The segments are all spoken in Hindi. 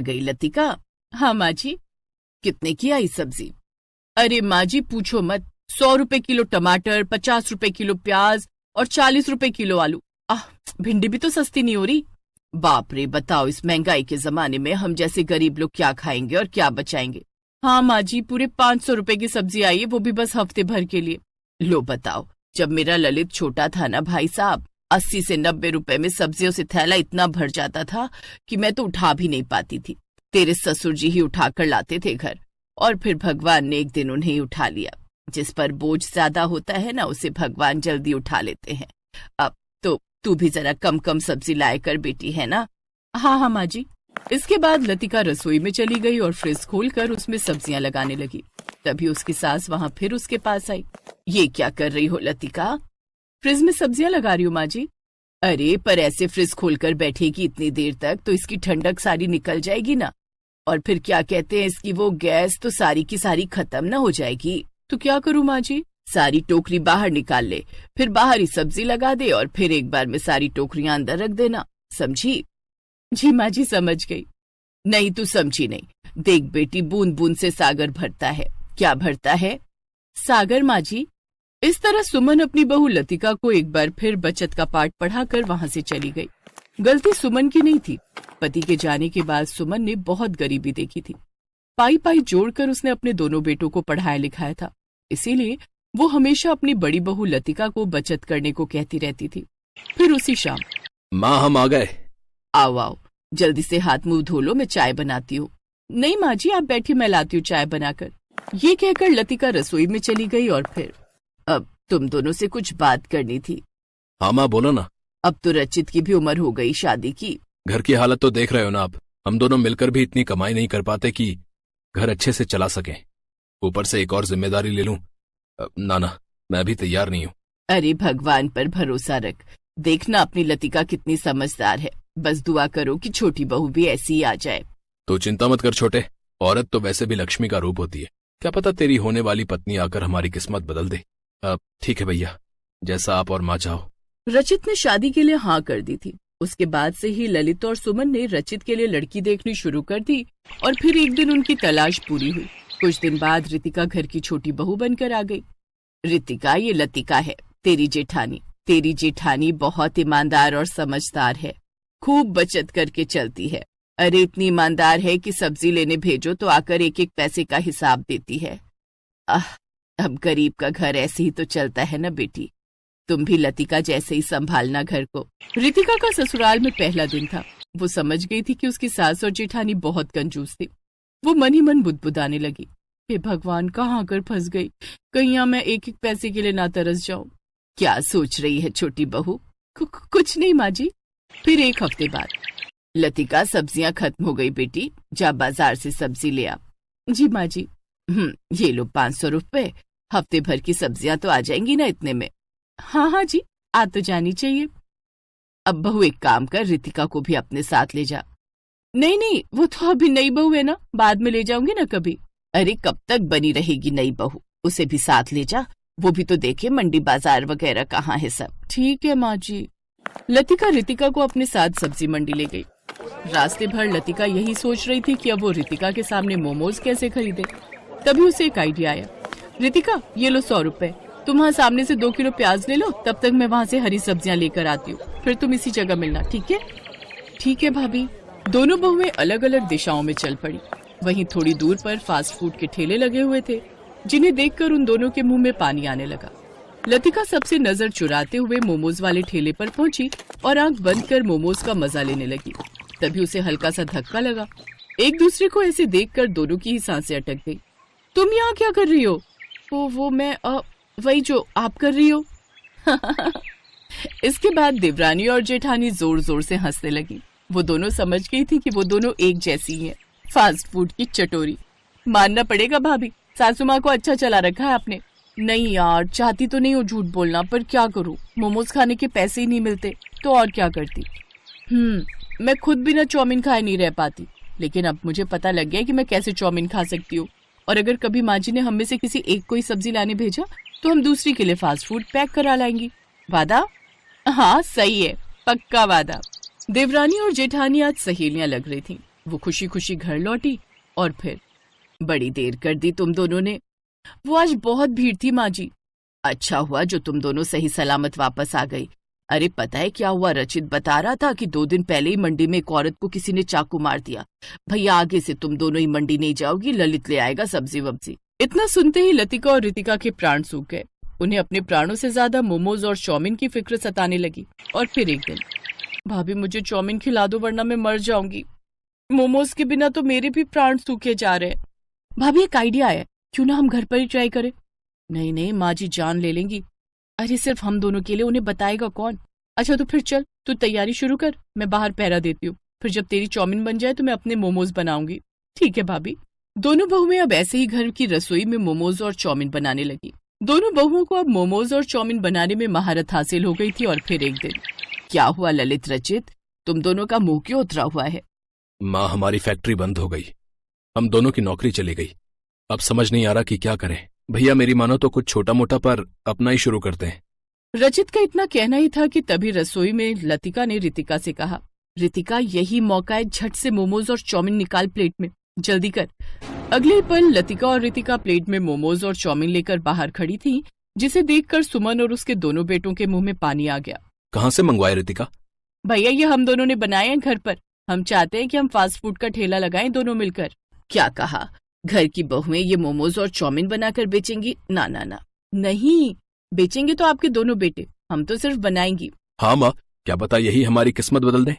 गई लतिका। हाँ माँ जी। कितने की आई सब्जी? अरे माँ जी पूछो मत, 100 रुपए किलो टमाटर, 50 रुपए किलो प्याज और 40 रुपए किलो आलू। भिंडी भी तो सस्ती नहीं हो रही। बाप रे, बताओ इस महंगाई के जमाने में हम जैसे गरीब लोग क्या खाएंगे और क्या बचाएंगे। हाँ माँ जी, पूरे 500 रुपए की सब्जी आई है, वो भी बस हफ्ते भर के लिए। लो बताओ, जब मेरा ललित छोटा था ना भाई साहब, 80 से 90 रुपए में सब्जियों से थैला इतना भर जाता था कि मैं तो उठा भी नहीं पाती थी। तेरे ससुर जी ही उठा कर लाते थे घर, और फिर भगवान ने एक दिन उन्हें उठा लिया। जिस पर बोझ ज्यादा होता है ना, उसे भगवान जल्दी उठा लेते हैं। अब तो तू भी जरा कम कम सब्जी लाए कर बेटी, है ना? हाँ हाँ माँ जी। इसके बाद लतिका रसोई में चली गई और फ्रिज खोलकर उसमें सब्जियां लगाने लगी। तभी उसकी सास वहां फिर उसके पास आई। ये क्या कर रही हो लतिका? फ्रिज में सब्जियां लगा रही हूँ माँ जी। अरे पर ऐसे फ्रिज खोलकर बैठेगी इतनी देर तक तो इसकी ठंडक सारी निकल जाएगी ना, और फिर क्या कहते हैं इसकी वो गैस तो सारी की सारी खत्म ना हो जाएगी। तो क्या करूँ माँ जी? सारी टोकरी बाहर निकाल ले, फिर बाहर ही सब्जी लगा दे और फिर एक बार में सारी टोकरियां अंदर रख देना, समझी? जी माँ जी समझ गई। नहीं तू समझी नहीं। देख बेटी, बूंद बूंद से सागर भरता है। क्या भरता है? सागर माँ जी। इस तरह सुमन अपनी बहू लतिका को एक बार फिर बचत का पाठ पढ़ाकर वहां से चली गई। गलती सुमन की नहीं थी। पति के जाने के बाद सुमन ने बहुत गरीबी देखी थी। पाई पाई जोड़कर उसने अपने दोनों बेटों को पढ़ाया लिखाया था, इसीलिए वो हमेशा अपनी बड़ी बहू लतिका को बचत करने को कहती रहती थी। फिर उसी शाम, माँ हम आ गए। आओ आओ, जल्दी से हाथ मुंह धो लो, मैं चाय बनाती हूँ। नहीं माँ जी आप बैठी, मैं लाती हूँ चाय बनाकर। ये कहकर लतिका रसोई में चली गई और फिर, अब तुम दोनों से कुछ बात करनी थी। हाँ माँ बोलो ना। अब तो रचित की भी उम्र हो गई शादी की। घर की हालत तो देख रहे हो ना आप, हम दोनों मिलकर भी इतनी कमाई नहीं कर पाते कि घर अच्छे से चला सके। ऊपर से एक और जिम्मेदारी ले लूं, ना मैं भी तैयार नहीं हूँ। अरे भगवान पर भरोसा रख, देखना अपनी लतिका कितनी समझदार है। बस दुआ करो कि छोटी बहू भी ऐसी ही आ जाए। तो चिंता मत कर छोटे, औरत तो वैसे भी लक्ष्मी का रूप होती है। क्या पता तेरी होने वाली पत्नी आकर हमारी किस्मत बदल दे। ठीक है भैया, जैसा आप और माँ चाहो। रचित ने शादी के लिए हाँ कर दी थी। उसके बाद से ही ललित और सुमन ने रचित के लिए लड़की देखनी शुरू कर दी और फिर एक दिन उनकी तलाश पूरी हुई। कुछ दिन बाद रितिका घर की छोटी बहू बनकर आ गई। रितिका, ये लतिका है, तेरी जेठानी। तेरी जेठानी बहुत ईमानदार और समझदार है, खूब बचत करके चलती है। अरे इतनी ईमानदार है कि सब्जी लेने भेजो तो आकर एक एक पैसे का हिसाब देती है। अब गरीब का घर ऐसे ही तो चलता है ना बेटी, तुम भी लतिका जैसे ही संभालना घर को। रितिका का ससुराल में पहला दिन था। वो समझ गई थी कि उसकी सास और जेठानी बहुत कंजूस थी। वो मन ही मन बुदबुदाने लगी, हे भगवान कहाँ आकर फंस गई, कहीं यहाँ मैं एक एक पैसे के लिए ना तरस जाऊं। क्या सोच रही है छोटी बहू? कुछ नहीं माँ जी। फिर एक हफ्ते बाद, लतिका सब्जियां खत्म हो गई बेटी, जा बाजार से सब्जी ले आ। जी माँ जी। ये लो 500 रुपए, हफ्ते भर की सब्जियां तो आ जाएंगी ना इतने में। हाँ जी, आ तो जानी चाहिए। अब बहू एक काम कर, रितिका को भी अपने साथ ले जा। नहीं, वो तो अभी नई बहू है ना, बाद में ले जाऊंगी ना कभी। अरे कब तक बनी रहेगी नई बहू, उसे भी साथ ले जा, वो भी तो देखे मंडी बाजार वगैरह कहाँ है सब। ठीक है माँ जी। लतिका रितिका को अपने साथ सब्जी मंडी ले गई। रास्ते भर लतिका यही सोच रही थी कि अब वो रितिका के सामने मोमोज कैसे खरीदे। तभी उसे एक आइडिया आया। रितिका, ये लो 100 रुपए, तुम वहाँ सामने से 2 किलो प्याज ले लो, तब तक मैं वहाँ से हरी सब्जियां लेकर आती हूँ, फिर तुम इसी जगह मिलना, ठीक है? ठीक है भाभी। दोनों बहुएं अलग अलग दिशाओं में चल पड़ी। वहीं थोड़ी दूर पर फास्ट फूड के ठेले लगे हुए थे, जिन्हें देखकर उन दोनों के मुंह में पानी आने लगा। लतिका सबसे नजर चुराते हुए मोमोज वाले ठेले पर पहुंची और आंख बंद कर मोमोज का मजा लेने लगी। तभी उसे हल्का सा धक्का लगा। एक दूसरे को ऐसे देखकर दोनों की ही सांसें अटक गई। तुम यहाँ क्या कर रही हो? वो मैं वही जो आप कर रही हो। इसके बाद देवरानी और जेठानी जोर जोर से हंसने लगी। वो दोनों समझ गई थी कि वो दोनों एक जैसी हैं, फास्ट फूड की चटोरी। मानना पड़ेगा भाभी, सासू माँ को अच्छा चला रखा है आपने। नहीं यार, चाहती तो नहीं हो झूठ बोलना, पर क्या करूँ, मोमोज खाने के पैसे ही नहीं मिलते तो और क्या करती। मैं खुद बिना चाउमीन खाए नहीं रह पाती, लेकिन अब मुझे पता लग गया कि मैं कैसे चाउमीन खा सकती हूँ। और अगर कभी माँ जी ने हम में से किसी एक को ही सब्जी लाने भेजा तो हम दूसरी के लिए फास्ट फूड पैक करा लाएंगी। वादा? हाँ सही है, पक्का वादा। देवरानी और जेठानी आज सहेलियां लग रही थीं। वो खुशी खुशी घर लौटी और फिर बड़ी देर कर दी तुम दोनों ने। वो आज बहुत भीड़ थी माँ जी। अच्छा हुआ जो तुम दोनों सही सलामत वापस आ गई। अरे पता है क्या हुआ, रचित बता रहा था कि 2 दिन पहले ही मंडी में एक औरत को किसी ने चाकू मार दिया। भैया आगे से तुम दोनों ही मंडी नहीं जाओगी, ललित ले आएगा सब्जी वब्जी। इतना सुनते ही लतिका और रितिका के प्राण सूख गए। उन्हें अपने प्राणों से ज्यादा मोमोज और चाउमीन की फिक्र सताने लगी। और फिर एक दिन, भाभी मुझे चाउमीन खिला दो वरना मैं मर जाऊंगी। मोमोज के बिना तो मेरे भी प्राण सूखे जा रहे हैं। भाभी एक आइडिया है, क्यों ना हम घर पर ही ट्राई करें। नहीं नहीं माँ जी जान ले लेंगी। अरे सिर्फ हम दोनों के लिए, उन्हें बताएगा कौन। अच्छा तो फिर चल, तू तैयारी शुरू कर, मैं बाहर पहरा देती हूँ। फिर जब तेरी चाउमीन बन जाए तो मैं अपने मोमोज बनाऊंगी। ठीक है भाभी। दोनों बहुएं अब ऐसे ही घर की रसोई में मोमोज और चाउमीन बनाने लगी। दोनों बहुओं को अब मोमोज और चाउमीन बनाने में महारत हासिल हो गई थी। और फिर एक दिन, क्या हुआ ललित रचित, तुम दोनों का मुंह क्यों उतरा हुआ है? माँ हमारी फैक्ट्री बंद हो गई, हम दोनों की नौकरी चली गई। अब समझ नहीं आ रहा कि क्या करें। भैया मेरी मानो तो कुछ छोटा मोटा पर अपना ही शुरू करते हैं। रचित का इतना कहना ही था कि तभी रसोई में लतिका ने रितिका से कहा, रितिका यही मौका है, झट से मोमोज और चाउमीन निकाल प्लेट में, जल्दी कर। अगले ही पल लतिका और रितिका प्लेट में मोमोज और चाउमीन लेकर बाहर खड़ी थी, जिसे देखकर सुमन और उसके दोनों बेटों के मुंह में पानी आ गया। कहाँ से मंगवाए रितिका? भैया ये हम दोनों ने बनाए हैं घर पर। हम चाहते हैं कि हम फास्ट फूड का ठेला लगाएं दोनों मिलकर। क्या कहा? घर की बहुएं ये मोमोज और चाउमीन बनाकर बेचेंगी? ना ना ना, नहीं, बेचेंगे तो आपके दोनों बेटे, हम तो सिर्फ बनाएंगी। हाँ माँ, क्या पता यही हमारी किस्मत बदल दे।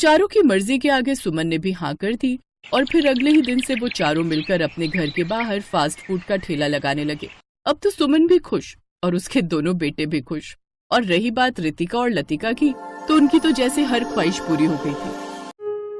चारों की मर्जी के आगे सुमन ने भी हाँ कर दी। और फिर अगले ही दिन से वो चारों मिलकर अपने घर के बाहर फास्ट फूड का ठेला लगाने लगे। अब तो सुमन भी खुश और उसके दोनों बेटे भी खुश। और रही बात रितिका और लतिका की, तो उनकी तो जैसे हर ख्वाहिश पूरी हो गई थी।